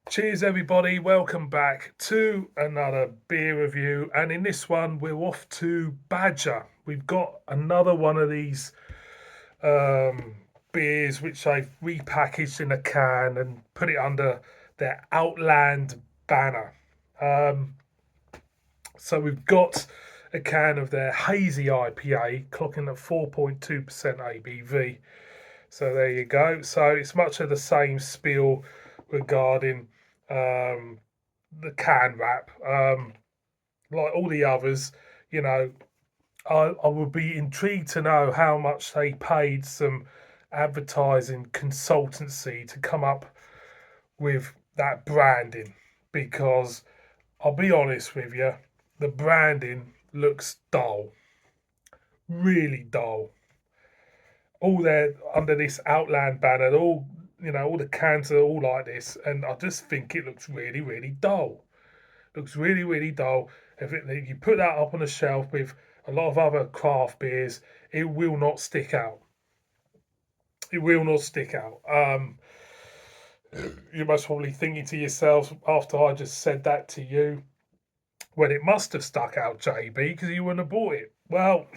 Cheers, everybody. Welcome back to another beer review. And in this one, we're off to Badger. We've got another one of these um, beers which I've repackaged in a can and put it under their Outland banner. Um, so we've got a can of their Hazy IPA, clocking at 4.2% ABV. So there you go. So it's much of the same spiel regarding um, the can wrap. Like all the others, you know, I would be intrigued to know how much they paid some advertising consultancy to come up with that branding because I'll be honest with you, the branding looks dull, really dull. All there under this Outland banner, all the cans are all like this, and I just think it looks really, really dull. Looks really, really dull. If you put that up on a shelf with a lot of other craft beers, it will not stick out. It will not stick out. You must probably thinking to yourselves after I just said that to you, well, it must have stuck out, JB, because you wouldn't have bought it. Well,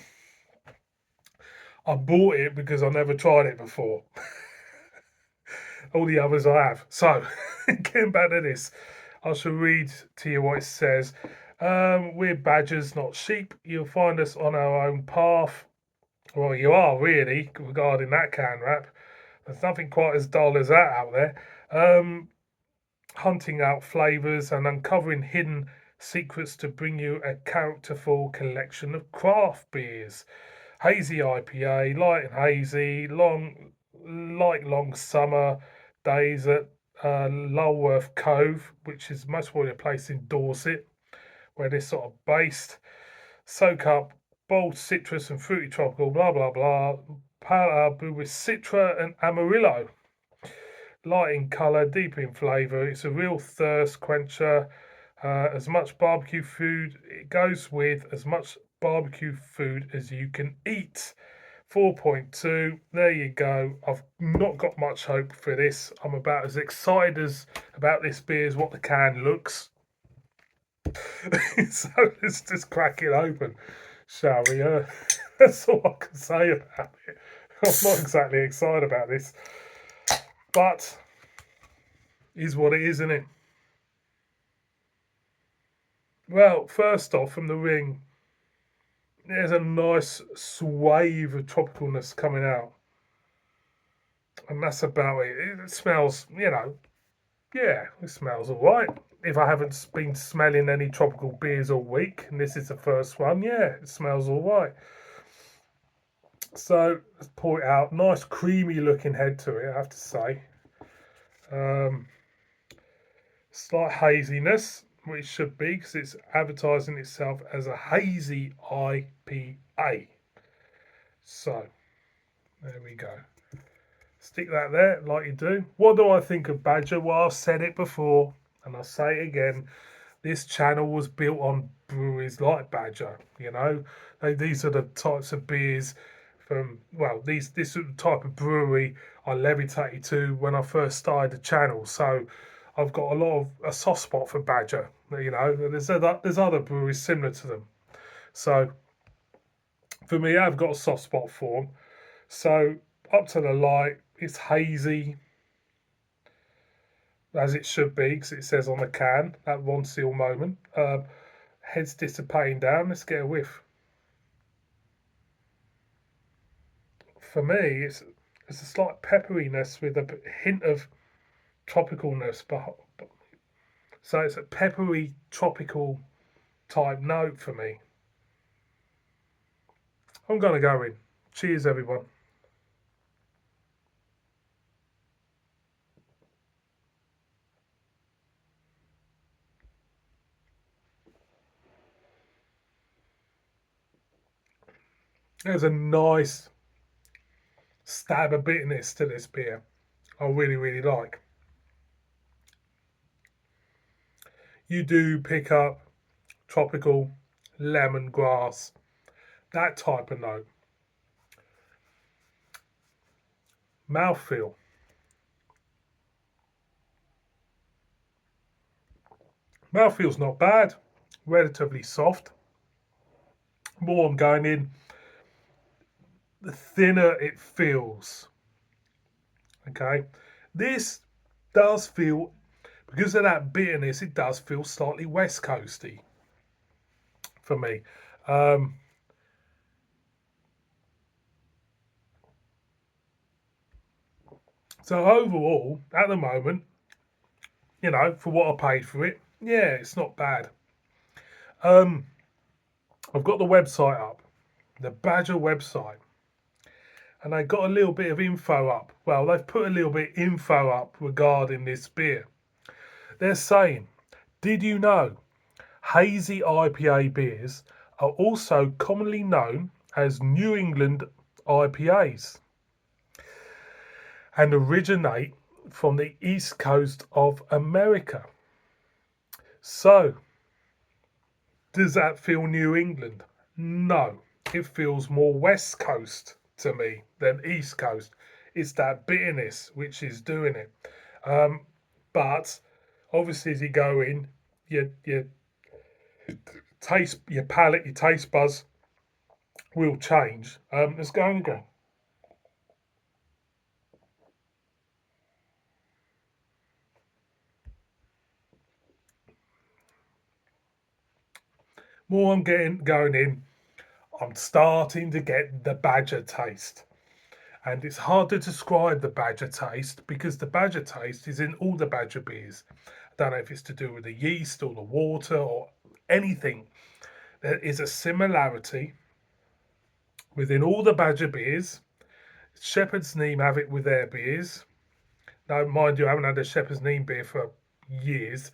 I bought it because I never tried it before. All the others I have. So, getting back to this, I shall read to you what it says. We're badgers, not sheep. You'll find us on our own path. Well, you are really regarding that can wrap. There's nothing quite as dull as that out there. Um, Hunting out flavours and uncovering hidden secrets to bring you a characterful collection of craft beers. Hazy IPA, light and hazy, long summer days at Lulworth Cove, which is most probably a place in Dorset, where they're sort of based. Soak up bold citrus and fruity tropical, blah blah blah. Pale ale brewed with Citra and Amarillo. Light in colour, deep in flavour. It's a real thirst quencher. As much barbecue food, it goes with as much barbecue food as you can eat. 4.2. There you go. I've not got much hope for this. I'm about as excited as about this beer as what the can looks. So let's just crack it open, shall we? That's all I can say about it. I'm not exactly excited about this, but is what it is, isn't it? Well, first off, from the ring, there's a nice swathe of tropicalness coming out, and that's about it. It smells, yeah, it smells all right. If I haven't been smelling any tropical beers all week, and this is the first one, yeah, it smells all right. So let's pour it out. Nice creamy looking head to it, I have to say. Um, Slight haziness, which should be because it's advertising itself as a hazy IPA. So there we go. Stick that there like you do. What do I think of Badger? Well, I've said it before and I'll say it again. This channel was built on breweries like Badger. These are the types of beers this type of brewery I levitated to when I first started the channel. So I've got a soft spot for Badger. There's other breweries similar to them. So for me, I've got a soft spot for them. So up to the light, it's hazy as it should be because it says on the can at one seal moment. Head's dissipating down. Let's get a whiff. For me, it's a slight pepperiness with a hint of tropicalness, but so it's a peppery tropical type note for me. I'm gonna go in. Cheers, everyone. There's a nice stab of bitterness to this beer. I really, really like. You do pick up tropical lemongrass, that type of note. Mouthfeel. Mouthfeel's not bad, relatively soft. More I'm going in, the thinner it feels. Okay, this does feel, because of that bitterness, it does feel slightly West Coasty for me. Um, so overall, at the moment, for what I paid for it, yeah, it's not bad. Um, I've got the website up, the Badger website, and they got a little bit of info up. Well, they've put a little bit of info up regarding this beer. They're saying, did you know Hazy IPA beers are also commonly known as New England IPAs and originate from the east coast of America? So, does that feel New England? No, it feels more West Coast to me than East Coast. It's that bitterness which is doing it. Um, but obviously, as you go in, your taste, your palate, your taste buds will change. Let's go and go. More I'm getting going in, I'm starting to get the badger taste. And it's hard to describe the badger taste because the badger taste is in all the badger beers. I don't know if it's to do with the yeast or the water or anything. There is a similarity within all the badger beers. Shepherd's Neame have it with their beers. Now, mind you, I haven't had a Shepherd's Neame beer for years.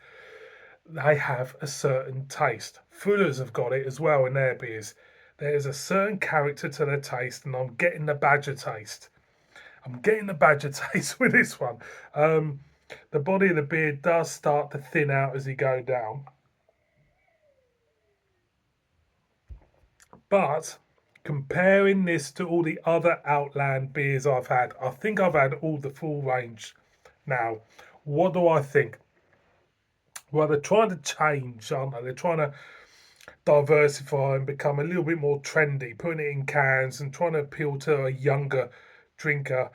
They have a certain taste. Fuller's have got it as well in their beers. There's a certain character to their taste, and I'm getting the badger taste. I'm getting the badger taste with this one. The body of the beer does start to thin out as you go down, but comparing this to all the other Outland beers I've had, I think I've had all the full range now. What do I think? Well, they're trying to change, aren't they? They're trying to diversify and become a little bit more trendy, putting it in cans and trying to appeal to a younger drinker.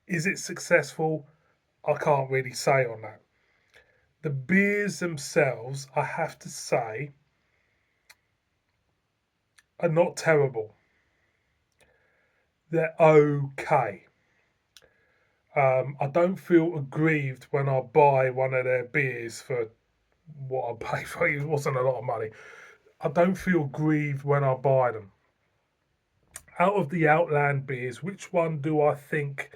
Is it successful? I can't really say on that. The beers themselves, I have to say, are not terrible. They're okay. I don't feel aggrieved when I buy one of their beers for what I pay for. It wasn't a lot of money. I don't feel grieved when I buy them. Out of the Outland beers, which one do I think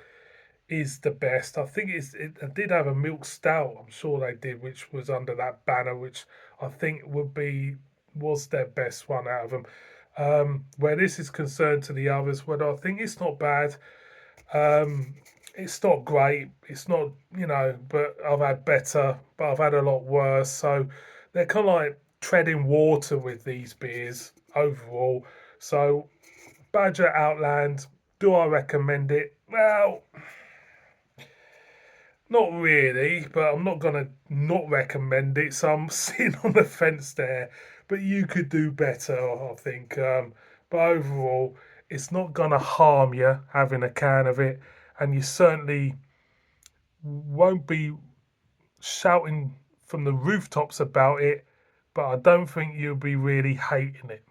is the best? I think it did have a milk stout. I'm sure they did, which was under that banner, which I think was their best one out of them. Where this is concerned to the others, whether I think it's not bad, um, it's not great. It's not, but I've had better, but I've had a lot worse. So they're kind of like treading water with these beers overall. So Badger Outland, do I recommend it? Well, not really, but I'm not gonna not recommend it. So I'm sitting on the fence there. But you could do better, I think. But overall, it's not gonna harm you having a can of it, and you certainly won't be shouting from the rooftops about it. But I don't think you'll be really hating it.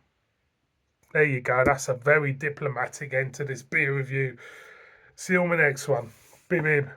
There you go. That's a very diplomatic end to this beer review. See you on the next one. Bib bib.